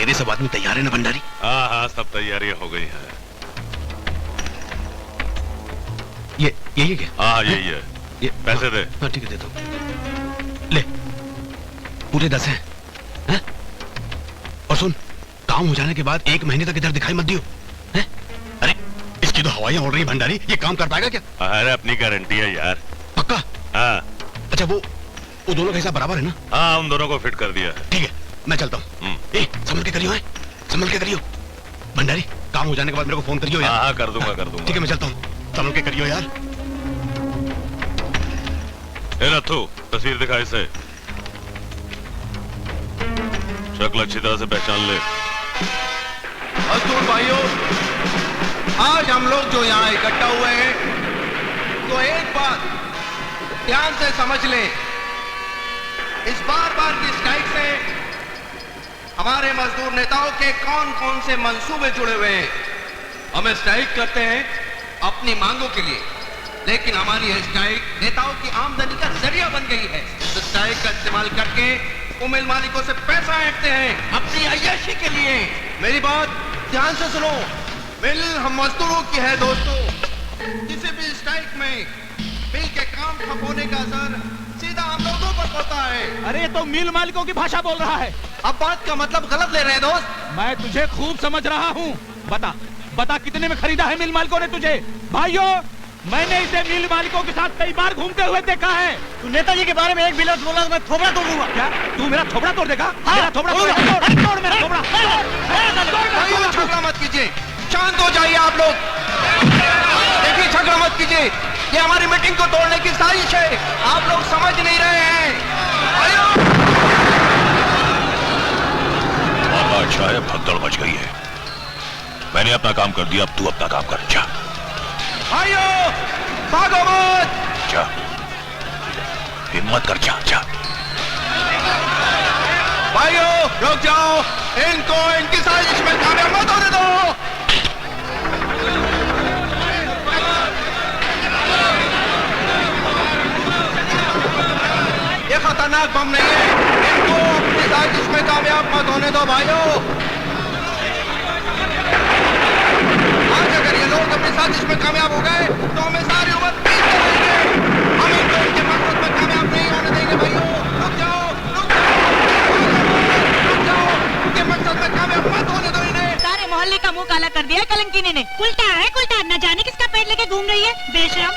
तेरे सब आदमी तैयार है ना भंडारी? हाँ हाँ, सब तैयारियां हो गई हैं। ये यही क्या? हाँ यही है। ये पैसे दे। हाँ ठीक है, दे दो। ले, पूरे 10 हैं। और सुन, काम हो जाने के बाद 1 महीने तक इधर दिखाई मत दियो। हैं? अरे इसकी तो हवाइयां उड़ रही भंडारी, ये काम कर पाएगा क्या? अरे अपनी गारंटी है यार। पक्का? हाँ। अच्छा वो दोनों का हिसाब बराबर है ना? हाँ, उन दोनों को फिट कर दिया है। ठीक है, मैं चलता हूँ। संभल के करियो, संभल के करियो। भंडारी, काम हो जाने के बाद मेरे को फोन करियो यार। हाँ कर दूंगा, कर दूंगा। ठीक है, मैं चलता हूँ। संभल के करियो यार। नथु, तस्वीर दिखा इसे। शक्ल अच्छी तरह से पहचान ले। मजदूर भाइयों, आज हम लोग जो यहाँ इकट्ठा हुए हैं, तो एक बात ध्यान से समझ लें, इस बार की स्ट्राइक से हमारे मजदूर नेताओं के कौन कौन से मंसूबे जुड़े हुए हैं। हम स्ट्राइक करते हैं अपनी मांगों के लिए, लेकिन हमारी यह स्ट्राइक नेताओं की आमदनी का जरिया बन गई है। तो स्ट्राइक का इस्तेमाल करके वो मिल मालिकों से पैसा ऐंठते हैं अपनी अय्याशी के लिए। मेरी बात ध्यान से सुनो, मिल हम मजदूरों की है दोस्तों। किसी भी स्ट्राइक में मिल के काम ठप होने का असर सीधा हम लोगों पर पड़ता है। अरे तो मिल मालिकों की भाषा बोल रहा है। अब बात का मतलब गलत ले रहे हैं दोस्त। मैं तुझे खूब समझ रहा हूँ। बता कितने में खरीदा है मिल मालिकों ने तुझे? भाइयों, मैंने इसे मिल मालिकों के साथ कई बार घूमते हुए देखा है। तू नेताजी के बारे में एक भी लफ्ज बोला तो मैं थोबड़ा तोड़ दूंगा। क्या तू मेरा थोबड़ा तोड़ देगा? हाँ, मेरा थोबड़ा तोड़ मेरा थोबड़ा। भाइयों, झगड़ा मत कीजिए, शांत हो जाइए आप लोग। देखिए, झगड़ा मत कीजिए, ये हमारी मीटिंग को तोड़ने की साजिश है। आप लोग समझ नहीं रहे हैं। अच्छा है, भगदड़ मच गई है। मैंने अपना काम कर दिया, अब तू अपना काम कर। जा भाइयों, भागो मत। जा, हिम्मत कर, जा जा। भाइयों रुक जाओ, इनको इनकी साजिश में कामयाब मत होने दो। ये खतरनाक बम नहीं है, इनको अपनी साजिश में कामयाब मत होने दो भाइयों। आज अगर ये लोग अपनी साजिश में कामयाब हो गए तो हमें सारी उम्र पीछे रहेंगे। हम इनको इनके मकसद में कामयाब नहीं होने देंगे भाइयों। रुक जाओ, उनके मकसद में कामयाब मत होने दो इन्हें। सारे मोहल्ले का मुंह काला कर दिया है कलंकिनी ने। उल्टा है उल्टा, न जाने किसका पेट लेके घूम रही है बेशरम।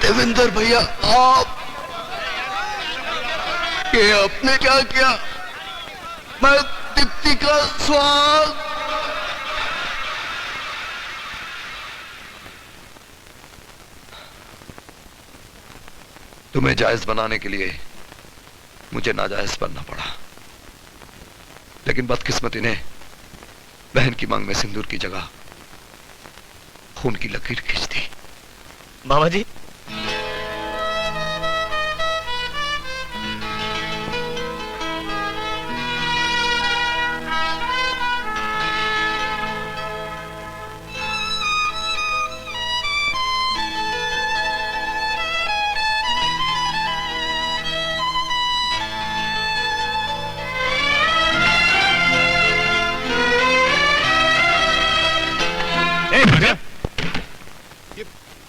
देवेंद्र भैया, आप ये आपने क्या किया? मैं दीप्ति का स्वाद। तुम्हें जायज बनाने के लिए मुझे नाजायज बनना पड़ा, लेकिन बदकिस्मती ने बहन की मांग में सिंदूर की जगह खून की लकीर खींच दी। बाबा जी,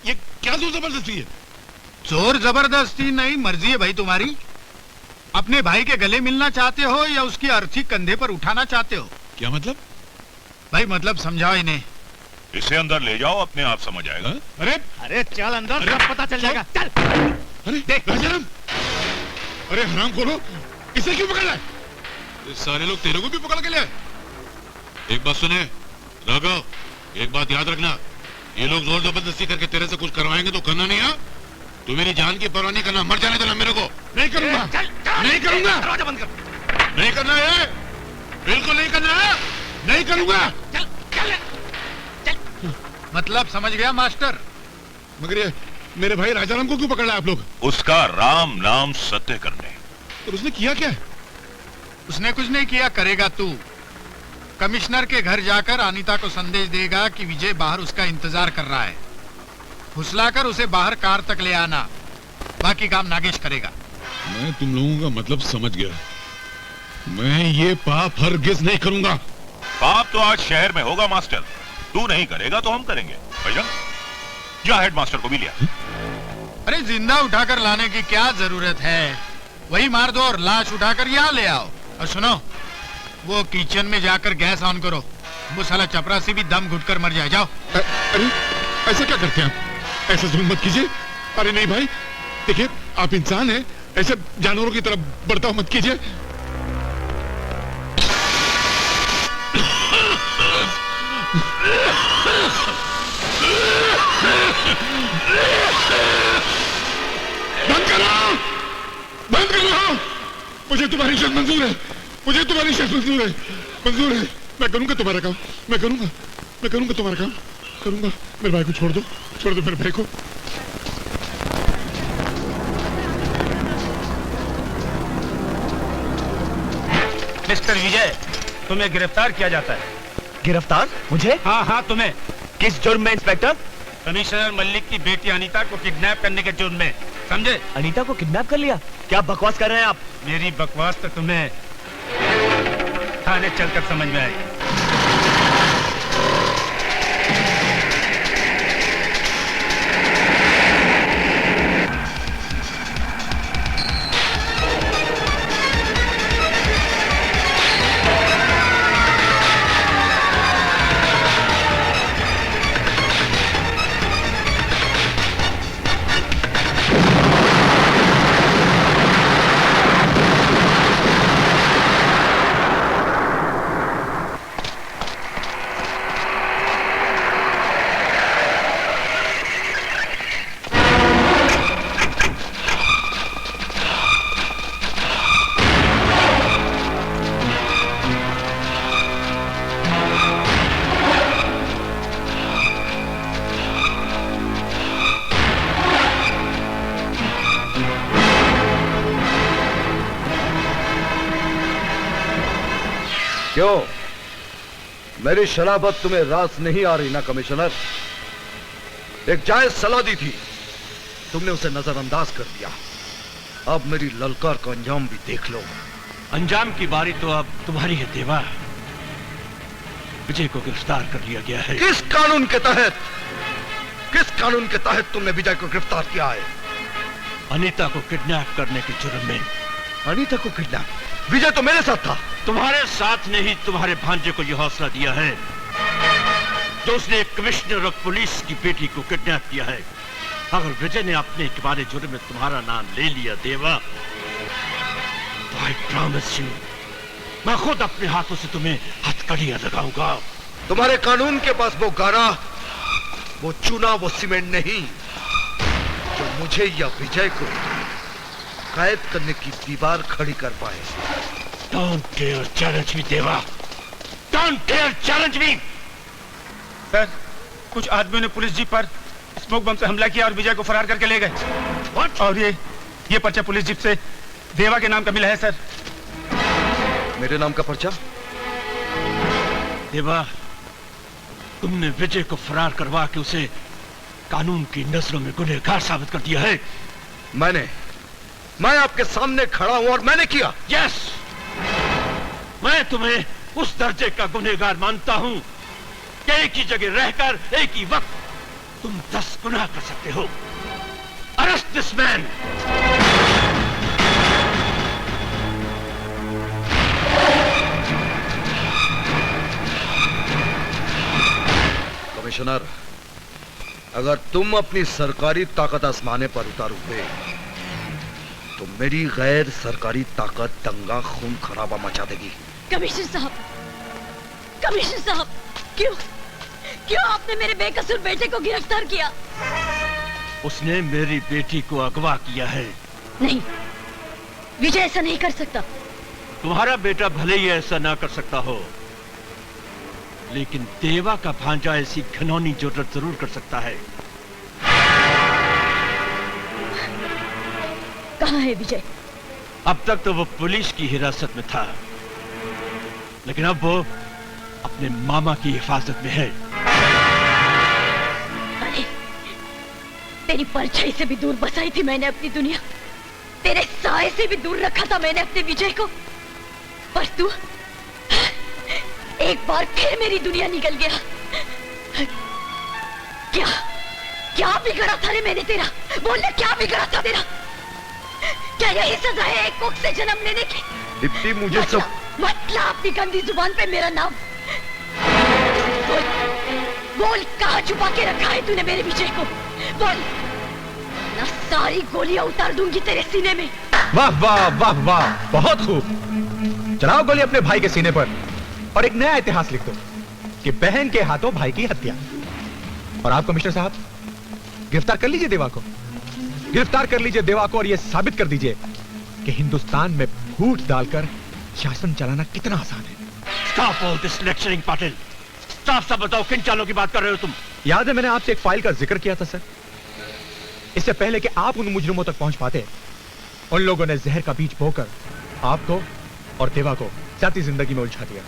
ये क्या जोर जबरदस्ती है? जोर जबरदस्ती नहीं, मर्जी है भाई तुम्हारी। अपने भाई के गले मिलना चाहते हो या उसकी अर्थी कंधे पर उठाना चाहते हो? क्या मतलब? भाई मतलब समझाओ इन्हें। इसे अंदर ले जाओ, अपने आप समझ आएगा। अरे चल अंदर, सब पता चल जाएगा। चल। अरे देख राजाराम, अरे हराम खोलो, इसे क्यों पकड़ लाए? सारे लोग तेरे को भी पकड़ के ले आए। एक बात सुने राघव, एक बात याद रखना, ये लोग जोर जबरदस्ती करके तेरे से कुछ करवाएंगे तो करना नहीं है। तू मेरी जान की परवाह नहीं करना, मर जाने देना मेरे को। नहीं करूंगा, नहीं करूंगा, दरवाजा बंद कर। नहीं करना है, बिल्कुल नहीं करना है, नहीं करूंगा। चल चल चल। मतलब समझ गया मास्टर? मगर ये मेरे भाई राजाराम को क्यों पकड़ लाए आप लोग? उसका राम नाम सत्य करने। और उसने किया क्या है? उसने कुछ नहीं किया, करेगा तू। कमिश्नर के घर जाकर अनीता को संदेश देगा कि विजय बाहर उसका इंतजार कर रहा है। फुसलाकर उसे बाहर कार तक ले आना, बाकी काम नागेश करेगा। मैं तुम लोगों का मतलब समझ गया। मैं ये पाप हरगिज नहीं करूंगा। पाप तो आज शहर में होगा मास्टर, तू नहीं करेगा तो हम करेंगे। भैया जा हेड मास्टर को भी लिया। अरे जिंदा उठाकर लाने की क्या जरूरत है, वही मार दो और लाश उठाकर यहाँ ले आओ। और सुनो, वो किचन में जाकर गैस ऑन करो, वो साला चपरासी भी दम घुटकर मर जाए। जाओ। अरे ऐसा क्या करते हैं आप? ऐसा जुल्म मत कीजिए। अरे नहीं भाई, देखिए आप इंसान हैं, ऐसे जानवरों की तरह बर्ताव मत कीजिए। बंद करो, बंद करो। मुझे तुम्हारी शर्त मंजूर है, मुझे तुम्हारी शर्त मंजूर है, मंजूर है। मैं करूंगा तुम्हारा काम, मैं करूंगा तुम्हारा काम, करूंगा। मेरे भाई को छोड़ दो, छोड़ दो मेरे भाई को। मिस्टर विजय, तुम्हें गिरफ्तार किया जाता है। गिरफ्तार? मुझे? हाँ हाँ, तुम्हें। किस जुर्म में इंस्पेक्टर? कमिश्नर मल्लिक की बेटी अनीता को किडनैप करने के जुर्म में, समझे? अनीता को किडनैप कर लिया? क्या बकवास कर रहे हैं आप? मेरी बकवास तो तुम्हें थाने चलकर समझ में आएगी। क्यों, मेरी शराबत तुम्हें रास नहीं आ रही ना कमिश्नर? एक जायज सलाह दी थी, तुमने उसे नजरअंदाज कर दिया। अब मेरी ललकार का अंजाम भी देख लो। अंजाम की बारी तो अब तुम्हारी है देवा। विजय को गिरफ्तार कर लिया गया है। किस कानून के तहत? किस कानून के तहत तुमने विजय को गिरफ्तार किया है? अनीता को किडनैप करने के जुर्म में। अनीता को किडनैप? विजय तो मेरे साथ था। तुम्हारे साथ ने ही तुम्हारे भांजे को यह हौसला दिया है जो उसने एक कमिश्नर और पुलिस की बेटी को किडनैप किया है। अगर विजय ने अपने तुम्हारे जुर्म में तुम्हारा नाम ले लिया देवा, तो आई प्रॉमिस यू, मैं खुद अपने हाथों से तुम्हें हथकड़ियां लगाऊंगा। तुम्हारे कानून के पास वो गारा, वो चूना, वो सीमेंट नहीं जो मुझे या विजय को कैद करने की दीवार खड़ी कर पाए। Don't dare challenge me, देवा। Don't dare challenge me। Sir, कुछ आदमियों ने पुलिस जीप पर स्मोक बम से हमला किया और विजय को फरार करके ले गए। What? और ये पर्चा पुलिस जीप से देवा के नाम का मिला है सर। मेरे नाम का पर्चा? देवा, तुमने विजय को फरार करवा के उसे कानून की नजरों में गुनहगार साबित कर दिया है। मैं आपके सामने खड़ा हूं और मैंने किया। यस, मैं तुम्हें उस दर्जे का गुनहगार मानता हूं कि एक ही जगह रहकर एक ही वक्त तुम 10 गुनाह कर सकते हो। Arrest this man. कमिश्नर, अगर तुम अपनी सरकारी ताकत आजमाने पर उतारोगे तो मेरी गैर सरकारी ताकत दंगा खून खराबा मचा देगी। कमिश्नर साहब, क्यों आपने मेरे बेकसूर बेटे को गिरफ्तार किया? उसने मेरी बेटी को अगवा किया है। नहीं, विजय ऐसा नहीं कर सकता। तुम्हारा बेटा भले ही ऐसा ना कर सकता हो, लेकिन देवा का भांजा ऐसी घिनौनी जुर्रत जरूर कर सकता है। कहाँ है विजय? अब तक तो वो पुलिस की हिरासत में था, लेकिन अब वो अपने मामा की हिफाजत में है। अरे, तेरी परछाई से भी दूर बसाई थी मैंने अपनी दुनिया, तेरे साए से भी दूर रखा था मैंने अपने विजय को, पर तू एक बार फिर मेरी दुनिया निकल गया। क्या क्या बिगड़ा था रे मैंने तेरा? बोलने क्या बिगड़ा था तेरा? क्या यही सजा है एक कोख से जन्म लेने की? दीप्ति मुझे सब मतलब अपनी गंदी जुबान पे मेरा नाम बोल, बोल कहाँ छुपा के रखा है तूने मेरे विजय को? बोल, ना सारी गोलियां उतार दूंगी तेरे सीने में। वाह वाह वाह वाह, बहुत खूब। चलाओ गोली अपने भाई के सीने पर और एक नया इतिहास लिख दो कि बहन के हाथों भाई की हत्या। और आप कमिश्नर साहब, गिरफ्तार कर लीजिए देवा को, गिरफ्तार कर लीजिए देवा को और यह साबित कर दीजिए कि हिंदुस्तान में फूट डालकर शासन चलाना कितना आसान है। Stop all this lecturing, Patil. साफ साफ बताओ किन चालों की बात कर रहे हो तुम? याद है मैंने आपसे एक फाइल का जिक्र किया था सर। इससे पहले कि आप उन मुजरिमों तक पहुंच पाते, उन लोगों ने जहर का बीज बोकर आपको और देवा को जाती जिंदगी में उलझा दिया।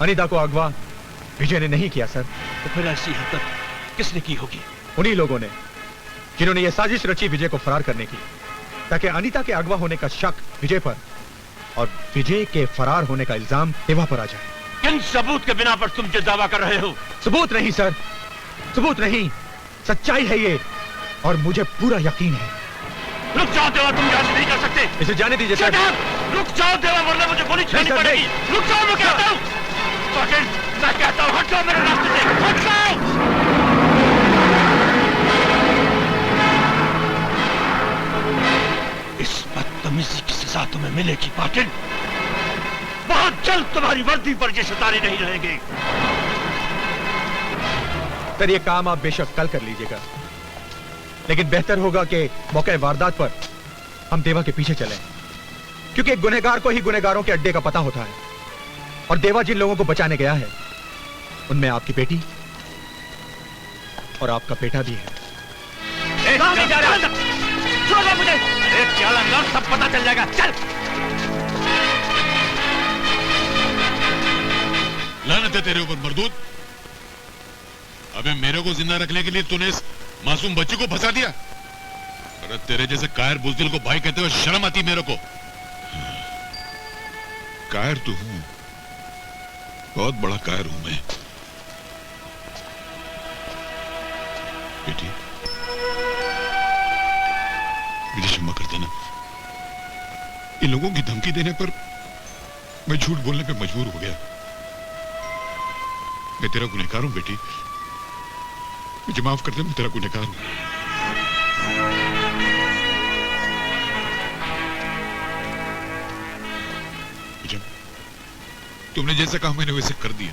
अनीता को अगवा विजय ने नहीं किया सर। तो फिर ऐसी हरकत किसने की होगी? उन्हीं लोगों ने जिन्होंने यह साजिश रची विजय को फरार करने की, ताकि अनीता के अगवा होने का शक विजय पर और विजय के फरार होने का इल्जाम देवा पर आ जाए। किन सबूत के बिना पर तुम जो दावा कर रहे हो? सबूत नहीं सर, सबूत नहीं, सच्चाई है ये और मुझे पूरा यकीन है। रुक जाओ देवा, तुम जांच नहीं कर सकते। इसे जाने दीजिए सर। रुक जाओ देवा, वरना मुझे गोली चलानी पड़ेगी। रुक जाओ, मैं कहता हूँ। पाटिल, मैं कहता हूँ, हट जाओ मेरे रास्ते से, हट जाओ। इस बदतमीजी की सजा तुम्हें मिलेगी पाटिल। बहुत जल्द तुम्हारी वर्दी पर ये सितारे नहीं रहेंगे। सर ये काम आप बेशक कल कर लीजिएगा, लेकिन बेहतर होगा कि मौके वारदात पर हम देवा के पीछे चलें, क्योंकि एक गुनहगार को ही गुनहगारों के अड्डे का पता होता है। और देवा जिन लोगों को बचाने गया है उनमें आपकी बेटी और आपका बेटा भी है। छोड़ दे मुझे। अरे चल अंदर, सब पता चल जाएगा। चल। लानत है तेरे ऊपर मरदूद। अबे मेरे को जिंदा रखने के लिए तूने इस मासूम बच्ची को फंसा दिया। अरे तेरे जैसे कायर बुजदिल को भाई कहते हुए शर्म आती मेरे को। कायर तो हूं, बहुत बड़ा कायर हूं मैं। बेटी मुझे क्षमा कर देना। इन लोगों की धमकी देने पर मैं झूठ बोलने पे मजबूर हो गया। मैं तेरा गुनहगार हूं बेटी, मुझे माफ कर दे, मैं तेरा गुनहगार हूं। तुमने जैसा कहा मैंने वैसे कर दिया।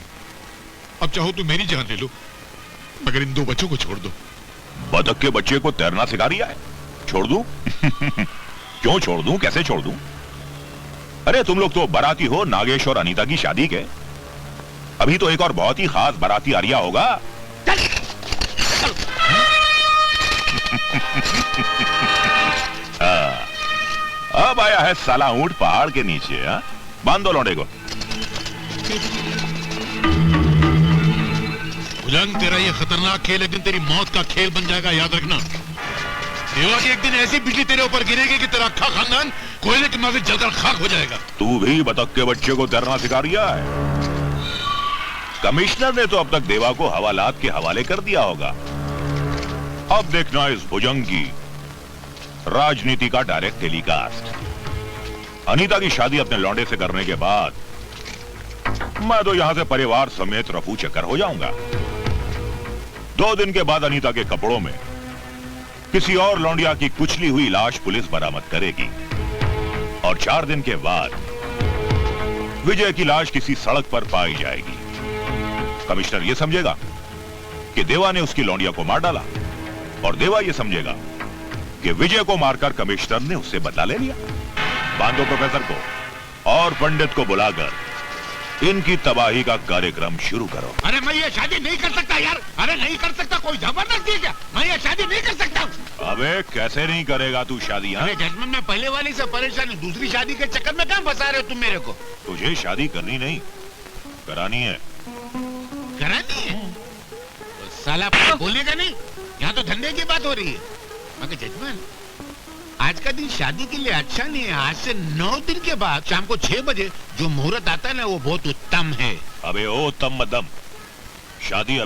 अब चाहो तो मेरी जान ले लो, मगर इन दो बच्चों को छोड़ दो। बतख के बच्चे को तैरना सिखा रिया है, छोड़ दूं? क्यों छोड़ दूं, कैसे छोड़ दूं? अरे तुम लोग तो बाराती हो नागेश और अनीता की शादी के। अभी तो एक और बहुत ही खास बाराती आ रिया होगा। अब आया है साला ऊंट पहाड़ के नीचे। बांध दो लौंडे को। भुजंग, तेरा ये खतरनाक खेल एक दिन तेरी मौत का खेल बन जाएगा, याद रखना। देवा की एक दिन ऐसी बिजली तेरे ऊपर गिरेगी कि तेरा अक्खा खानदान कोयले के माफिक जलकर खाक हो जाएगा। तू भी बतख के बच्चे को तैरना सिखा रिया है। कमिश्नर ने तो अब तक देवा को हवालात के हवाले कर दिया होगा। अब देखना इस भुजंग की राजनीति का डायरेक्ट टेलीकास्ट। अनीता की शादी अपने लौंडे से करने के बाद मैं तो यहां से परिवार समेत रफू चक्कर हो जाऊंगा। 2 दिन के बाद अनीता के कपड़ों में किसी और लौंडिया की कुचली हुई लाश पुलिस बरामद करेगी और 4 दिन के बाद विजय की लाश किसी सड़क पर पाई जाएगी। कमिश्नर यह समझेगा कि देवा ने उसकी लौंडिया को मार डाला और देवा यह समझेगा कि विजय को मारकर कमिश्नर ने उससे बदला ले लिया। बांधो प्रोफेसर को और पंडित को बुलाकर इनकी तबाही का कार्यक्रम शुरू करो। अरे मैं ये शादी नहीं कर सकता यार। अरे नहीं कर सकता, कोई जबरदस्ती है क्या? मैं ये शादी नहीं कर सकता। अबे कैसे नहीं करेगा तू शादी? अरे जजमेंट में पहले वाली से परेशानी, दूसरी शादी के चक्कर में कहां फंसा रहे हो तुम मेरे को? तुझे शादी करनी नहीं, करानी है। करानी है तो साला बोलेगा नहीं। यहाँ तो धंधे की बात हो रही है। मगर जजमान, आज का दिन शादी के लिए अच्छा नहीं है। आज से 9 दिन के बाद शाम को 6 बजे जो मुहूर्त आता है ना, वो बहुत उत्तम है। अबे ओ उत्तम मध्यम, शादी